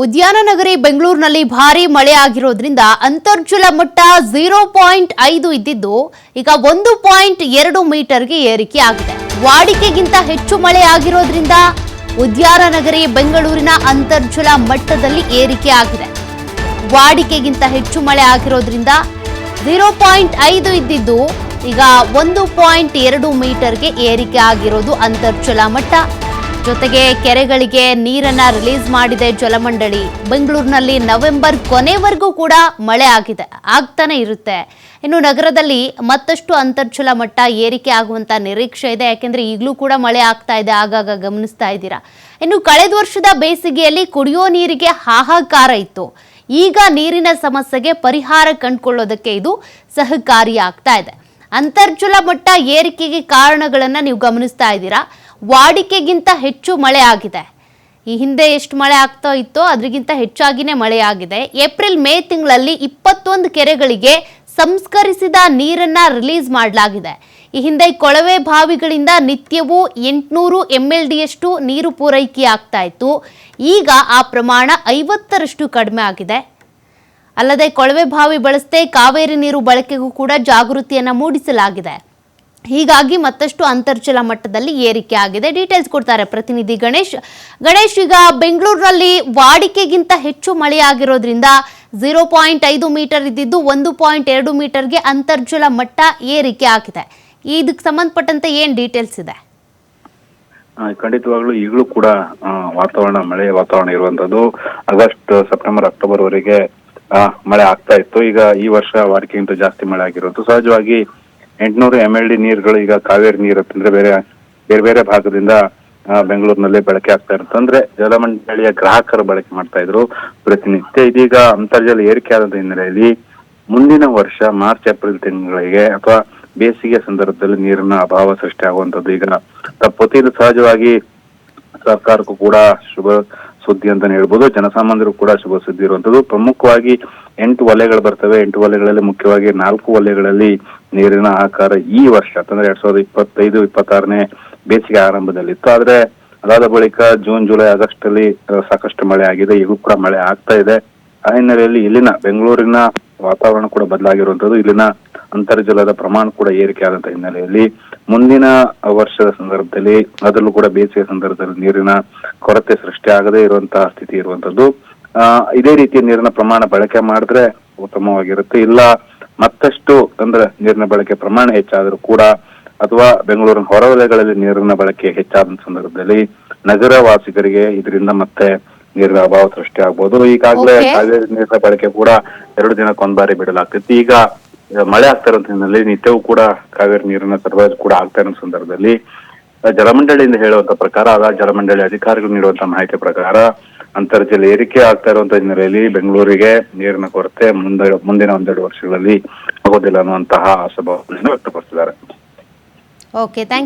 ಉದ್ಯಾನನಗರಿ ಬೆಂಗಳೂರಿನಲ್ಲಿ ಭಾರೀ ಮಳೆ ಆಗಿರೋದ್ರಿಂದ ಅಂತರ್ಜಲ ಮಟ್ಟ 0.5 ಇದ್ದಿದ್ದು ಈಗ 1.2 ಮೀಟರ್ಗೆ ಏರಿಕೆ ಆಗಿದೆ. ವಾಡಿಕೆಗಿಂತ ಹೆಚ್ಚು ಮಳೆ ಆಗಿರೋದ್ರಿಂದ ಉದ್ಯಾನನಗರಿ ಬೆಂಗಳೂರಿನ ಅಂತರ್ಜಲ ಮಟ್ಟದಲ್ಲಿ ಏರಿಕೆ ಆಗಿದೆ. ವಾಡಿಕೆಗಿಂತ ಹೆಚ್ಚು ಮಳೆ ಆಗಿರೋದ್ರಿಂದ 0.5 ಇದ್ದಿದ್ದು ಈಗ 1.2 ಮೀಟರ್ಗೆ ಏರಿಕೆ ಆಗಿರೋದು ಅಂತರ್ಜಲ ಮಟ್ಟ. ಜೊತೆಗೆ ಕೆರೆಗಳಿಗೆ ನೀರನ್ನ ರಿಲೀಸ್ ಮಾಡಿದೆ ಜಲಮಂಡಳಿ. ಬೆಂಗಳೂರಿನಲ್ಲಿ ನವೆಂಬರ್ ಕೊನೆವರೆಗೂ ಕೂಡ ಮಳೆ ಆಗ್ತಾನೆ ಇರುತ್ತೆ. ಇನ್ನು ನಗರದಲ್ಲಿ ಮತ್ತಷ್ಟು ಅಂತರ್ಜಲ ಮಟ್ಟ ಏರಿಕೆ ಆಗುವಂತ ನಿರೀಕ್ಷೆ ಇದೆ. ಯಾಕೆಂದ್ರೆ ಈಗಲೂ ಕೂಡ ಮಳೆ ಆಗ್ತಾ ಇದೆ, ಆಗಾಗ ಗಮನಿಸ್ತಾ ಇದ್ದೀರಾ. ಇನ್ನು ಕಳೆದ ವರ್ಷದ ಬೇಸಿಗೆಯಲ್ಲಿ ಕುಡಿಯೋ ನೀರಿಗೆ ಹಾಹಾಕಾರ ಇತ್ತು. ಈಗ ನೀರಿನ ಸಮಸ್ಯೆಗೆ ಪರಿಹಾರ ಕಂಡುಕೊಳ್ಳೋದಕ್ಕೆ ಇದು ಸಹಕಾರಿಯಾಗ್ತಾ ಇದೆ. ಅಂತರ್ಜಲ ಮಟ್ಟ ಏರಿಕೆಗೆ ಕಾರಣಗಳನ್ನ ನೀವು ಗಮನಿಸ್ತಾ ಇದ್ದೀರಾ. ವಾಡಿಕೆಗಿಂತ ಹೆಚ್ಚು ಮಳೆ ಆಗಿದೆ. ಈ ಹಿಂದೆ ಎಷ್ಟು ಮಳೆ ಆಗ್ತಾ ಇತ್ತೋ ಅದಕ್ಕಿಂತ ಹೆಚ್ಚಾಗಿನೇ ಮಳೆ ಆಗಿದೆ. ಏಪ್ರಿಲ್ ಮೇ ತಿಂಗಳಲ್ಲಿ 21 ಕೆರೆಗಳಿಗೆ ಸಂಸ್ಕರಿಸಿದ ನೀರನ್ನ ರಿಲೀಸ್ ಮಾಡಲಾಗಿದೆ. ಈ ಹಿಂದೆ ಕೊಳವೆ ಬಾವಿಗಳಿಂದ ನಿತ್ಯವೂ 800 MLDಯಷ್ಟು ನೀರು ಪೂರೈಕೆ ಆಗ್ತಾ ಇತ್ತು. ಈಗ ಆ ಪ್ರಮಾಣ 50ರಷ್ಟು ಕಡಿಮೆ ಆಗಿದೆ. ಅಲ್ಲದೆ ಕೊಳವೆ ಬಾವಿ ಬಳಸದೆ ಕಾವೇರಿ ನೀರು ಬಳಕೆಗೂ ಕೂಡ ಜಾಗೃತಿಯನ್ನ ಮೂಡಿಸಲಾಗಿದೆ. ಹೀಗಾಗಿ ಮತ್ತಷ್ಟು ಅಂತರ್ಜಲ ಮಟ್ಟದಲ್ಲಿ ಏರಿಕೆ ಆಗಿದೆ. ಡೀಟೇಲ್ಸ್ ಕೊಡ್ತಾರೆ ಪ್ರತಿನಿಧಿ ಗಣೇಶ್. ಈಗ ಬೆಂಗಳೂರಿನಲ್ಲಿ ವಾಡಿಕೆಗಿಂತ ಹೆಚ್ಚು ಮಳೆ ಆಗಿರೋದ್ರಿಂದ 0.5 ಮೀಟರ್ ಇದ್ದಿದ್ದು 1.2 ಮೀಟರ್ಗೆ ಅಂತರ್ಜಲ ಮಟ್ಟ ಏರಿಕೆ ಆಗಿದೆ. ಇದಕ್ಕೆ ಸಂಬಂಧಪಟ್ಟಂತೆ ಏನ್ ಡೀಟೇಲ್ಸ್ ಇದೆ? ಖಂಡಿತವಾಗ್ಲೂ ಈಗಲೂ ಕೂಡ ಮಳೆ ವಾತಾವರಣ ಇರುವಂತದ್ದು. ಆಗಸ್ಟ್, ಸೆಪ್ಟೆಂಬರ್, ಅಕ್ಟೋಬರ್ ವರೆಗೆ ಮಳೆ ಆಗ್ತಾ ಇತ್ತು. ಈಗ ಈ ವರ್ಷ ವಾಡಿಕೆಗಿಂತ ಜಾಸ್ತಿ ಮಳೆ ಆಗಿರೋದು. ಸಹಜವಾಗಿ 800 MLD ನೀರುಗಳು ಈಗ ಕಾವೇರಿ ನೀರು ಅಂತಂದ್ರೆ ಬೇರೆ ಬೇರೆ ಭಾಗದಿಂದ ಬೆಂಗಳೂರಿನಲ್ಲಿ ಬಳಕೆ ಆಗ್ತಾ ಇರುತ್ತೆ. ಅಂದ್ರೆ ಜಲಮಂಡಳಿಯ ಗ್ರಾಹಕರು ಬಳಕೆ ಮಾಡ್ತಾ ಇದ್ರು ಪ್ರತಿನಿತ್ಯ. ಇದೀಗ ಅಂತರ್ಜಲ ಏರಿಕೆ ಆದ ಹಿನ್ನೆಲೆಯಲ್ಲಿ ಮುಂದಿನ ವರ್ಷ ಮಾರ್ಚ್, ಏಪ್ರಿಲ್ ತಿಂಗಳಿಗೆ ಅಥವಾ ಬೇಸಿಗೆ ಸಂದರ್ಭದಲ್ಲಿ ನೀರಿನ ಅಭಾವ ಸೃಷ್ಟಿ ಆಗುವಂತದ್ದು ಈಗ ತಪ್ಪುತ್ತೆ. ಇದು ಸಹಜವಾಗಿ ಸರ್ಕಾರಕ್ಕೂ ಕೂಡ ಶುಭ ಸುದ್ದಿ ಅಂತಾನೆ ಹೇಳ್ಬೋದು. ಜನಸಾಮಾನ್ಯರು ಕೂಡ ಶುಭ ಸುದ್ದಿ ಇರುವಂತದ್ದು. ಪ್ರಮುಖವಾಗಿ 8 ವಲಯಗಳು ಬರ್ತವೆ. 8 ವಲಯಗಳಲ್ಲಿ ಮುಖ್ಯವಾಗಿ 4 ವಲಯಗಳಲ್ಲಿ ನೀರಿನ ಆಕಾರ ಈ ವರ್ಷ ಅಂತಂದ್ರೆ 2025-26ನೇ ಬೇಸಿಗೆ ಆರಂಭದಲ್ಲಿತ್ತು. ಆದ್ರೆ ಅದಾದ ಬಳಿಕ ಜೂನ್, ಜುಲೈ, ಆಗಸ್ಟ್ ಅಲ್ಲಿ ಸಾಕಷ್ಟು ಮಳೆ ಆಗಿದೆ. ಈಗೂ ಕೂಡ ಮಳೆ ಆಗ್ತಾ ಇದೆ. ಆ ಹಿನ್ನೆಲೆಯಲ್ಲಿ ಇಲ್ಲಿನ ಬೆಂಗಳೂರಿನ ವಾತಾವರಣ ಕೂಡ ಬದಲಾಗಿರುವಂತದ್ದು. ಇಲ್ಲಿನ ಅಂತರ್ಜಲದ ಪ್ರಮಾಣ ಕೂಡ ಏರಿಕೆ ಆದಂತ ಹಿನ್ನೆಲೆಯಲ್ಲಿ ಮುಂದಿನ ವರ್ಷದ ಸಂದರ್ಭದಲ್ಲಿ, ಅದರಲ್ಲೂ ಕೂಡ ಬೇಸಿಗೆ ಸಂದರ್ಭದಲ್ಲಿ ನೀರಿನ ಕೊರತೆ ಸೃಷ್ಟಿ ಆಗದೇ ಇರುವಂತಹ ಸ್ಥಿತಿ ಇರುವಂತದ್ದು. ಇದೇ ರೀತಿಯ ನೀರಿನ ಪ್ರಮಾಣ ಬಳಕೆ ಮಾಡಿದ್ರೆ ಉತ್ತಮವಾಗಿರುತ್ತೆ. ಇಲ್ಲ ಮತ್ತಷ್ಟು ಅಂದ್ರೆ ನೀರಿನ ಬಳಕೆ ಪ್ರಮಾಣ ಹೆಚ್ಚಾದರೂ ಕೂಡ ಅಥವಾ ಬೆಂಗಳೂರಿನ ಹೊರವಲಯಗಳಲ್ಲಿ ನೀರಿನ ಬಳಕೆ ಹೆಚ್ಚಾದ ಸಂದರ್ಭದಲ್ಲಿ ನಗರ ವಾಸಿಗರಿಗೆ ಇದರಿಂದ ಮತ್ತೆ ನೀರಿನ ಅಭಾವ ಸೃಷ್ಟಿ ಆಗ್ಬೋದು. ಈಗಾಗಲೇ ಕಾವೇರಿ ನೀರಿನ ಬಳಕೆ ಕೂಡ 2 ದಿನಕ್ಕೊಂದ್ ಬಾರಿ ಬಿಡಲಾಗ್ತಿತ್ತು. ಈಗ ಮಳೆ ಆಗ್ತಾ ಇರೋ ಹಿನ್ನೆಲೆಯಲ್ಲಿ ನಿತ್ಯವೂ ಕೂಡ ಕಾವೇರಿ ನೀರಿನ ಸರಬರಾಜು ಕೂಡ ಆಗ್ತಾ ಇರೋ ಸಂದರ್ಭದಲ್ಲಿ ಜಲಮಂಡಳಿಯಿಂದ ಹೇಳುವಂತ ಪ್ರಕಾರ, ಜಲಮಂಡಳಿ ಅಧಿಕಾರಿಗಳು ನೀಡುವಂತ ಮಾಹಿತಿ ಪ್ರಕಾರ ಅಂತರ್ಜಲ ಏರಿಕೆ ಆಗ್ತಾ ಇರುವಂತ ಹಿನ್ನೆಲೆಯಲ್ಲಿ ಬೆಂಗಳೂರಿಗೆ ನೀರಿನ ಕೊರತೆ ಮುಂದಿನ 1-2 ವರ್ಷಗಳಲ್ಲಿ ಆಗೋದಿಲ್ಲ ಅನ್ನುವಂತಹ ಆಶಾಭಾವನೆಯನ್ನು ವ್ಯಕ್ತಪಡಿಸಿದ್ದಾರೆ. Okay, thank you.